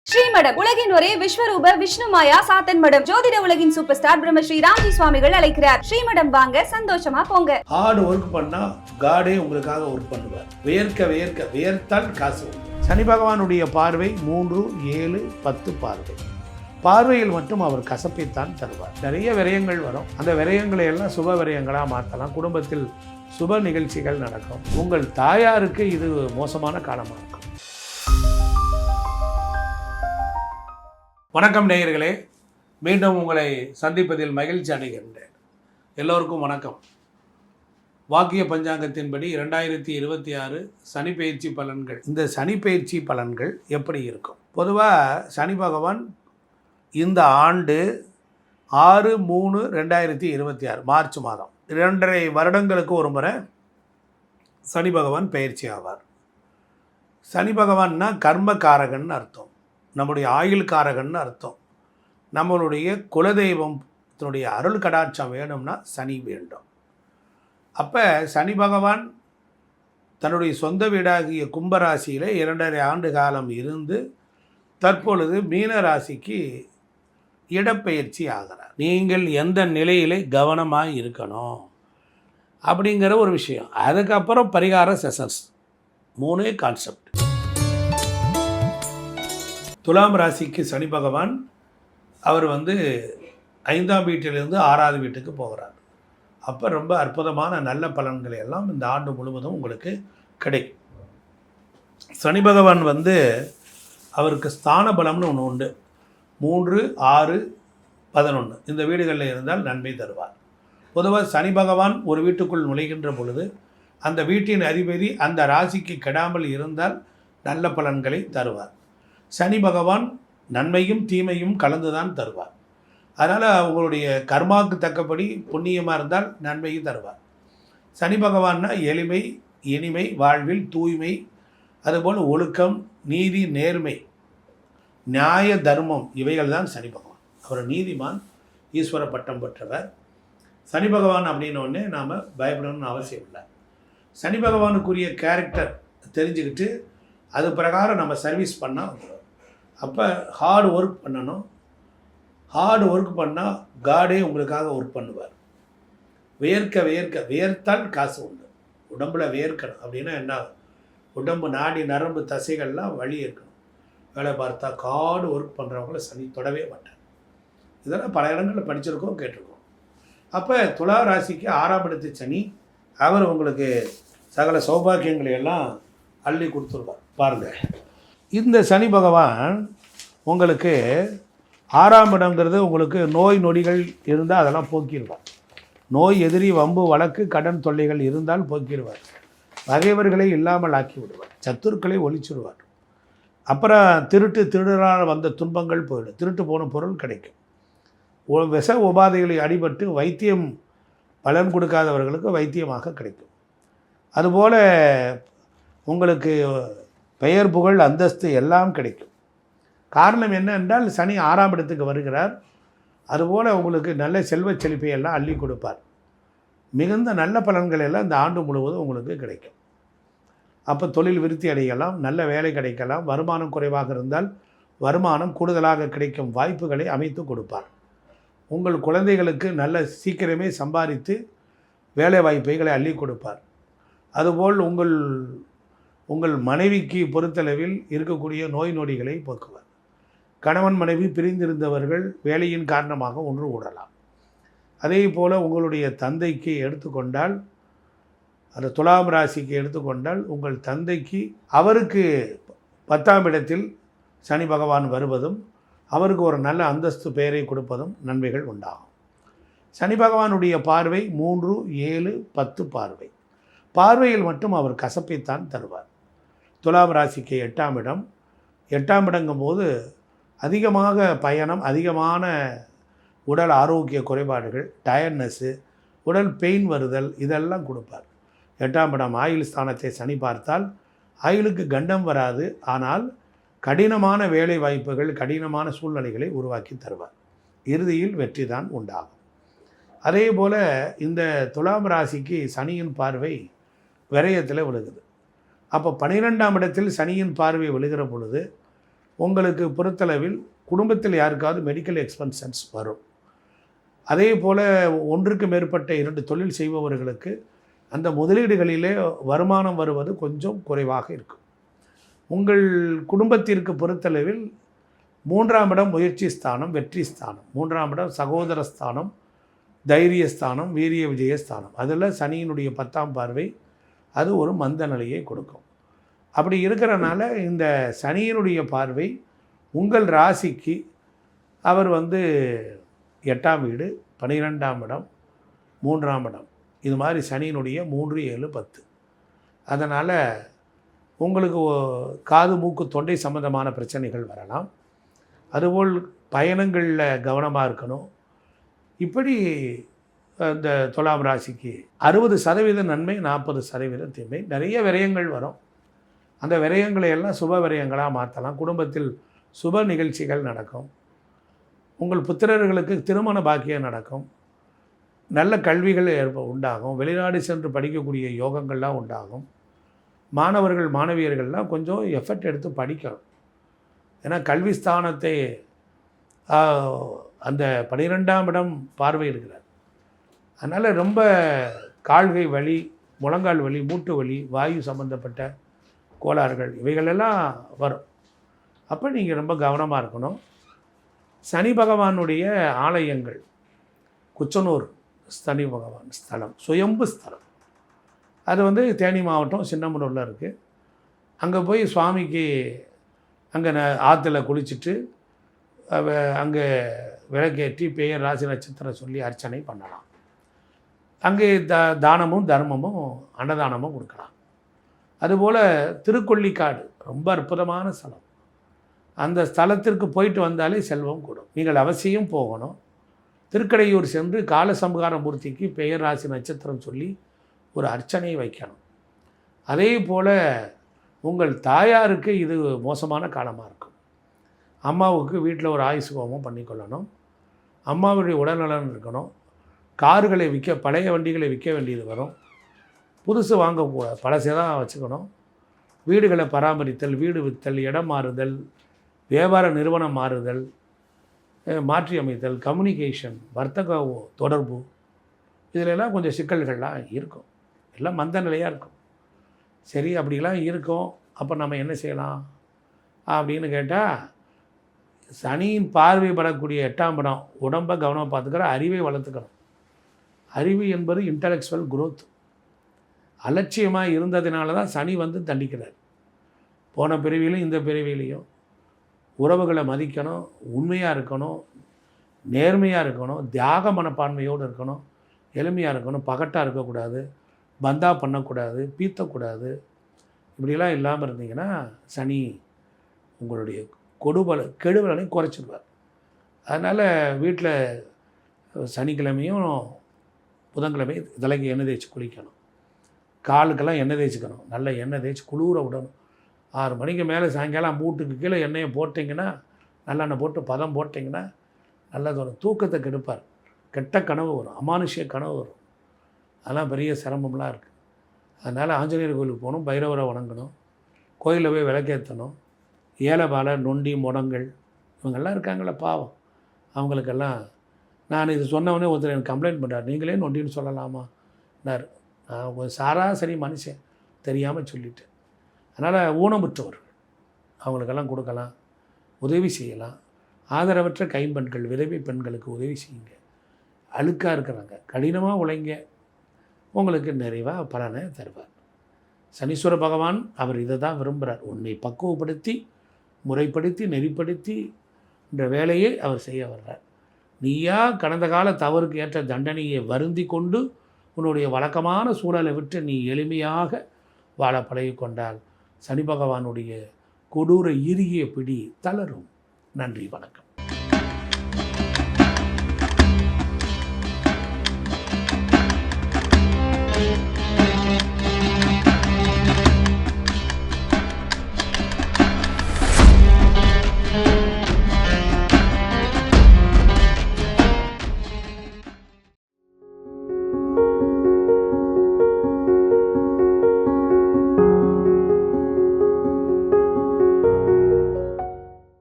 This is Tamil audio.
ஸ்ரீமடம் உலகின் ஒரே விஸ்வரூப விஷ்ணுமாயா சாத்தன் மடம். ஜோதிட உலகின் சூப்பர் ஸ்டார் பிரம்மஸ்ரீ ராம்ஜி சுவாமிகள் அழைக்கிறார். ஸ்ரீமடம் வாங்க, சந்தோஷமா போங்க. ஹார்ட் ஒர்க் பண்ணா காடே உங்களுக்காக ஒர்க் பண்ணுவார். வியர்த்தால் காசு. சனி பகவானுடைய பார்வை 3, 7, 10 பார்வை. பார்வையில் மட்டும் அவர் கசப்பைத்தான் தருவார். நிறைய விரயங்கள் வரும். அந்த விரயங்களை எல்லாம் சுப விரயங்களாக மாற்றலாம். குடும்பத்தில் சுப நிகழ்ச்சிகள் நடக்கும். உங்கள் தாயாருக்கு இது மோசமான காலமாக இருக்கும். வணக்கம் நேயர்களே, மீண்டும் உங்களை சந்திப்பதில் மகிழ்ச்சி அடைகின்றேன். எல்லோருக்கும் வணக்கம். வாக்கிய பஞ்சாங்கத்தின்படி 2026 சனி பயிற்சி பலன்கள். இந்த சனி பயிற்சி பலன்கள் எப்படி இருக்கும்? பொதுவாக சனி பகவான் இந்த ஆண்டு 6/3/2026 மார்ச் மாதம் 2.5 வருடங்களுக்கு ஒரு முறை சனி பகவான் பயிற்சி ஆவார். சனி பகவான்னா கர்மகாரகன் அர்த்தம், நம்முடைய ஆயுள் காரகன்னு அர்த்தம். நம்மளுடைய குலதெய்வத்தினுடைய அருள் கடாட்சம் வேணும்னா சனி வேண்டும். அப்போ சனி பகவான் தன்னுடைய சொந்த வீடாகிய கும்பராசியில் 2.5 ஆண்டு காலம் இருந்து தற்பொழுது மீன ராசிக்கு இடப்பெயர்ச்சி ஆகிறார். நீங்கள் எந்த நிலையிலே கவனமாக இருக்கணும் அப்படிங்கிற ஒரு விஷயம். அதுக்கப்புறம் பரிகார செஷன்ஸ் 3 கான்செப்ட். துலாம் ராசிக்கு சனி பகவான் அவர் 5ஆம் வீட்டிலிருந்து 6ஆவது வீட்டுக்கு போகிறார். அப்போ ரொம்ப அற்புதமான நல்ல பலன்களை எல்லாம் இந்த ஆண்டு முழுவதும் உங்களுக்கு கிடைக்கும். சனி பகவான் அவருக்கு ஸ்தான பலம்னு ஒன்று உண்டு. 3, 6, 11 இந்த வீடுகளில் இருந்தால் நன்மை தருவார். பொதுவாக சனி பகவான் ஒரு வீட்டுக்குள் நுழைகின்ற பொழுது அந்த வீட்டின் அதிபதி அந்த ராசிக்கு கெடாமல் இருந்தால் நல்ல பலன்களை தருவார். சனி பகவான் நன்மையும் தீமையும் கலந்துதான் தருவார். அதனால் உங்களுடைய கர்மாவுக்கு தக்கபடி புண்ணியமாக இருந்தால் நன்மையும் தருவார். சனி பகவான்னா எளிமை, இனிமை, வாழ்வில் தூய்மை, அதுபோல் ஒழுக்கம், நீதி, நேர்மை, நியாய, தர்மம் இவைகள் தான் சனி பகவான். அவர் நீதிமான், ஈஸ்வர பட்டம் பெற்றவர். சனி பகவான் அப்படின்னோடனே நாம் பயப்படணும்னு அவசியம் இல்லை. சனி பகவானுக்குரிய கேரக்டர் தெரிஞ்சுக்கிட்டு அது பிரகாரம் நம்ம சர்வீஸ் பண்ணால் வந்துடும். அப்போ ஹார்ட் ஒர்க் பண்ணணும். ஹார்ட் ஒர்க் பண்ணால் காடே உங்களுக்காக ஒர்க் பண்ணுவார். வியர்த்தால் காசு உண்டு. உடம்பில் வியர்க்கணும் அப்படின்னா என்ன? உடம்பு நாடி நரம்பு தசைகள்லாம் வலி இருக்கணும். வேலை பார்த்தா ஹார்ட் ஒர்க் பண்ணுறவங்கள சனி தொடவே மாட்டார். இதெல்லாம் பல இடங்களில் படிச்சிருக்கோம், கேட்டிருக்கோம். அப்போ துலா ராசிக்கு 6ஆம் இடத்து சனி அவர் உங்களுக்கு சகல சௌபாக்கியங்களை எல்லாம் அள்ளி கொடுத்துருவார். பாருங்கள், இந்த சனி பகவான் உங்களுக்கு 6ஆம் இடங்கிறது உங்களுக்கு நோய் நொடிகள் இருந்தால் அதெல்லாம் போக்கிடுவார். நோய், எதிரி, வம்பு, வழக்கு, கடன் தொல்லைகள் இருந்தால் போக்கிடுவார். பகைவர்களை இல்லாமல் ஆக்கி விடுவார். சத்துருக்களை ஒழிச்சிடுவார். அப்புறம் திருடரால் வந்த துன்பங்கள் போயிடும். திருட்டு போன பொருள் கிடைக்கும். விஷ உபாதைகளை அடிபட்டு வைத்தியம் பலன் கொடுக்காதவர்களுக்கு வைத்தியமாக கிடைக்கும். அதுபோல் உங்களுக்கு பெயர், புகழ், அந்தஸ்து எல்லாம் கிடைக்கும். காரணம் என்ன என்றால் சனி 6ஆம் இடத்துக்கு வருகிறார். அதுபோல் உங்களுக்கு நல்ல செல்வச் செழிப்பை எல்லாம் அள்ளி கொடுப்பார். மிகுந்த நல்ல பலன்கள் எல்லாம் இந்த ஆண்டு முழுவதும் உங்களுக்கு கிடைக்கும். அப்போ தொழில் விருத்தி அடையலாம், நல்ல வேலை கிடைக்கலாம். வருமானம் குறைவாக இருந்தால் வருமானம் கூடுதலாக கிடைக்கும் வாய்ப்புகளை அமைத்து கொடுப்பார். உங்கள் குழந்தைகளுக்கு நல்ல சீக்கிரமே சம்பாதித்து வேலை வாய்ப்புகளை அள்ளி கொடுப்பார். அதுபோல் உங்கள் மனைவிக்கு பொறுத்தளவில் இருக்கக்கூடிய நோய் நொடிகளை போக்குவார். கணவன் மனைவி பிரிந்திருந்தவர்கள் வேலையின் காரணமாக ஒன்று கூடலாம். அதே போல் உங்களுடைய தந்தைக்கு எடுத்துக்கொண்டால், அந்த துலாம் ராசிக்கு எடுத்துக்கொண்டால், உங்கள் தந்தைக்கு அவருக்கு 10ஆம் இடத்தில் சனி பகவான் வருவதும் அவருக்கு ஒரு நல்ல அந்தஸ்து பெயரை கொடுப்பதும் நன்மைகள் உண்டாகும். சனி பகவானுடைய பார்வை 3, 7, 10 பார்வை. பார்வையில் மட்டும் அவர் கசப்பைத்தான் தருவார். துலாம் ராசிக்கு 8ஆம் இடம். 8ஆம் இடங்கும்போது அதிகமாக பயணம், அதிகமான உடல் ஆரோக்கிய குறைபாடுகள், டயர்ட்னஸ்ஸு, உடல் பெயின் வருதல் இதெல்லாம் கொடுப்பார். 8ஆம் இடம் ஆயுள் ஸ்தானத்தை சனி பார்த்தால் ஆயுளுக்கு கண்டம் வராது. ஆனால் கடினமான வேலை வாய்ப்புகள், கடினமான சூழ்நிலைகளை உருவாக்கி தருவார். இறுதியில் வெற்றி தான் உண்டாகும். அதே போல் இந்த துலாம் ராசிக்கு சனியின் பார்வை விரயத்தில் விழுகுது. அப்போ 12ஆம் இடத்தில் சனியின் பார்வை விழுகிற பொழுது உங்களுக்கு பொறுத்தளவில் குடும்பத்தில் யாருக்காவது மெடிக்கல் எக்ஸ்பென்சஸ் வரும். அதே போல் ஒன்றுக்கு மேற்பட்ட 2 தொழில் செய்பவர்களுக்கு அந்த முதலீடுகளிலே வருமானம் வருவது கொஞ்சம் குறைவாக இருக்கும். உங்கள் குடும்பத்திற்கு பொறுத்தளவில் 3ஆம் இடம் முயற்சி ஸ்தானம், வெற்றி ஸ்தானம். 3ஆம் இடம் சகோதர ஸ்தானம், தைரியஸ்தானம், வீரிய விஜயஸ்தானம். அதில் சனியினுடைய 10ஆம் பார்வை அது ஒரு மந்த நிலையை கொடுக்கும். அப்படி இருக்கிறனால இந்த சனியினுடைய பார்வை உங்கள் ராசிக்கு அவர் 8ஆம் வீடு, 12ஆம் இடம், 3ஆம் இடம், இது மாதிரி சனியினுடைய 3, 7, 10. அதனால் உங்களுக்கு காது மூக்கு தொண்டை சம்பந்தமான பிரச்சனைகள் வரலாம். அதுபோல் பயணங்களில் கவனமாக இருக்கணும். இப்படி இந்த துலாம் ராசிக்கு 60% நன்மை, 40% தீமை. நிறைய விரயங்கள் வரும். அந்த விரயங்களை எல்லாம் சுப விரயங்களாக மாற்றலாம். குடும்பத்தில் சுப நிகழ்ச்சிகள் நடக்கும். உங்கள் புத்திரர்களுக்கு திருமண பாக்கியம் நடக்கும். நல்ல கல்விகள் உண்டாகும். வெளிநாடு சென்று படிக்கக்கூடிய யோகங்கள்லாம் உண்டாகும். மாணவர்கள் மாணவியர்கள்லாம் கொஞ்சம் எஃபர்ட் எடுத்து படிக்கணும். ஏன்னா கல்வி ஸ்தானத்தை அந்த 12ஆம் இடம் பார்வை இருக்கிறார். அதனால் ரொம்ப கால்கை வலி, முழங்கால் வலி, மூட்டு வலி, வாயு சம்பந்தப்பட்ட கோளாறுகள் இவைகளெல்லாம் வரும். அப்போ நீங்கள் ரொம்ப கவனமாக இருக்கணும். சனி பகவானுடைய ஆலயங்கள், குச்சனூர் சனி பகவான் ஸ்தலம், சுயம்பு ஸ்தலம், அது தேனி மாவட்டம் சின்னமனூரில் இருக்குது. அங்கே போய் சுவாமிக்கு அங்கே ஆற்றுல குளிச்சுட்டு அங்கே விளக்கேற்றி பெயர் ராசி நட்சத்திரம் சொல்லி அர்ச்சனை பண்ணலாம். அங்கே தானமும் தர்மமும் அன்னதானமும் கொடுக்கலாம். அதுபோல் திருக்கொள்ளிக்காடு ரொம்ப அற்புதமான ஸ்தலம். அந்த ஸ்தலத்திற்கு போயிட்டு வந்தாலே செல்வம் கூடும். நீங்கள் அவசியம் போகணும். திருக்கடையூர் சென்று காலசம்ஹார மூர்த்திக்கு பெயர் ராசி நட்சத்திரம் சொல்லி ஒரு அர்ச்சனை வைக்கணும். அதே போல் உங்கள் தாயாருக்கு இது மோசமான காலமாக இருக்கும். அம்மாவுக்கு வீட்டில் ஒரு ஆயுசு ஹோமம் பண்ணிக்கொள்ளணும். அம்மாவுடைய உடல்நலன் இருக்கணும். கார்களை பழைய வண்டிகளை விற்க வேண்டியது வரும். புதுசு வாங்கக்கூடாது, பழசே தான் வச்சுக்கணும். வீடுகளை பராமரித்தல், வீடு விற்றல், இடம் மாறுதல், வியாபார நிறுவனம் மாறுதல், மாற்றி அமைத்தல், கம்யூனிகேஷன், வர்த்தக தொடர்பு, இதிலெல்லாம் கொஞ்சம் சிக்கல்கள்லாம் இருக்கும். எல்லாம் மந்த நிலையாக இருக்கும். சரி, அப்படிலாம் இருக்கும். அப்போ நம்ம என்ன செய்யலாம் அப்படின்னு கேட்டால், சனியின் பார்வை படக்கூடிய 8ஆம் இடம் உடம்பை கவனமாக பார்த்துக்கிற, அறிவை வளர்த்துக்கணும். அறிவு என்பது இன்டலெக்சுவல் குரோத். அலட்சியமாக இருந்ததுனால தான் சனி தண்டிக்கிறார். போன பிறவிலையும் இந்த பிறவிலையும் உறவுகளை மதிக்கணும், உண்மையாக இருக்கணும், நேர்மையாக இருக்கணும், தியாக மனப்பான்மையோடு இருக்கணும், எளிமையாக இருக்கணும், பகட்டாக இருக்கக்கூடாது, பந்தா பண்ணக்கூடாது, பீத்தக்கூடாது. இப்படிலாம் இல்லாமல் இருந்தீங்கன்னா சனி உங்களுடைய கெடுபலனை குறைச்சிடுவார். அதனால் வீட்டில் சனிக்கிழமையும் புதன்கிழமை தலைக்கு எண்ணெய் தேய்ச்சி குளிக்கணும். காலுக்கெல்லாம் எண்ணெய் தேய்ச்சிக்கணும். நல்ல எண்ணெய் தேய்ச்சி குளிர விடணும். 6 மணிக்கு மேலே சாயங்காலம் மூட்டுக்கு கீழே எண்ணெயை போட்டிங்கன்னா, நல்லெண்ணெய் போட்டு பதம் போட்டிங்கன்னா நல்லது வரும். தூக்கத்தை கெடுப்பார். கெட்ட கனவு வரும், அமானுஷ்ய கனவு வரும். அதெல்லாம் பெரிய சிரமம்லாம் இருக்குது. அதனால் ஆஞ்சநேயர் கோயிலுக்கு போகணும், பைரவரை வணங்கணும், கோயிலில் போய் விளக்கேற்றணும். ஏலபாலை, நொண்டி, முடங்கள் இவங்கெல்லாம் இருக்காங்களே பாவம், அவங்களுக்கெல்லாம் நான் இது சொன்னவொடனே ஒருத்தர் எனக்கு கம்ப்ளைண்ட் பண்ணுறார், நீங்களே நொண்டின்னு சொல்லலாமான்னார். நான் ஒரு சராசரி மனுஷன், தெரியாமல் சொல்லிட்டேன். அதனால் ஊனமுற்றவர்கள் அவங்களுக்கெல்லாம் கொடுக்கலாம், உதவி செய்யலாம். ஆதரவற்ற கைம்பெண்கள், விதவை பெண்களுக்கு உதவி செய்யுங்க. அழுக்காக இருக்கிறாங்க, கடினமாக உழைங்க, உங்களுக்கு நிறைவாக பலனை தருவார். சனீஸ்வர பகவான் அவர் இதை தான் விரும்புகிறார். உன்னை பக்குவப்படுத்தி, முறைப்படுத்தி, நெறிப்படுத்தி என்ற வேலையை அவர் செய்ய வர்றார். நீயா கடந்த கால தவறுக்கு ஏற்ற தண்டனையை வருந்தி கொண்டு உன்னுடைய வழக்கமான சூழலை விட்டு நீ எளிமையாக வாழ பழகிக்கொண்டால் சனி பகவானுடைய கொடூர இறுகிய பிடி தளரும். நன்றி, வணக்கம்.